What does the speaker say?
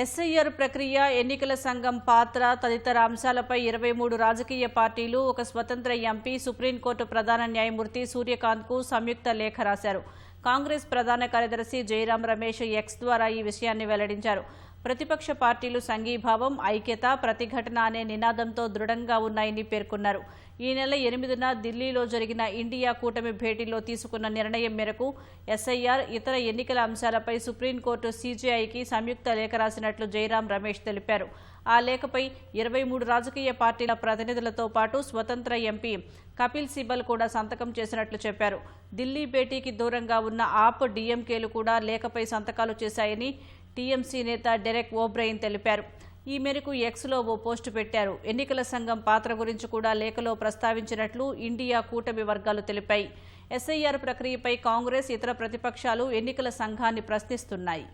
SIR ప్రక్రియ, ఎన్నికల సంఘం పాత్ర తదితర అంశాలపై 23 రాజకీయ పార్టీలు, ఒక స్వతంత్ర ఎంపీ సుప్రీంకోర్టు ప్రధాన న్యాయమూర్తి సూర్యకాంత్కు సంయుక్త లేఖ రాశారు. కాంగ్రెస్ ప్రధాన కార్యదర్శి జైరాం రమేష్ ఎక్స్ ద్వారా ఈ విషయాన్ని వెల్లడించారు. ప్రతిపక్ష పార్టీలు సంఘీభావం, ఐక్యత, ప్రతిఘటన అనే నినాదంతో దృఢంగా ఉన్నాయని పేర్కొన్నారు. ఈ నెల 8న ఢిల్లీలో జరిగిన ఇండియా కూటమి భేటీలో తీసుకున్న నిర్ణయం మేరకు ఎస్ఐఆర్, ఇతర ఎన్నికల అంశాలపై సుప్రీంకోర్టు సీజేఐకి సంయుక్త లేఖ రాసినట్లు జైరాం రమేష్ తెలిపారు. ఆ లేఖపై 23 రాజకీయ పార్టీల ప్రతినిధులతో పాటు స్వతంత్ర ఎంపీ కపిల్ సిబల్ కూడా సంతకం చేసినట్లు చెప్పారు. ఢిల్లీ భేటీకి దూరంగా ఉన్న ఆప్, డీఎంకేలు కూడా లేఖపై సంతకాలు చేశాయని టీఎంసీ నేత డెరెక్ ఓబ్రెయిన్ తెలిపారు. ఈ మేరకు ఎక్స్లో ఓ పోస్టు పెట్టారు. ఎన్నికల సంఘం పాత్ర గురించి కూడా లేఖలో ప్రస్తావించినట్లు ఇండియా కూటమి వర్గాలు తెలిపాయి. ఎస్ఐఆర్ ప్రక్రియపై కాంగ్రెస్, ఇతర ప్రతిపక్షాలు ఎన్నికల సంఘాన్ని ప్రశ్నిస్తున్నాయి.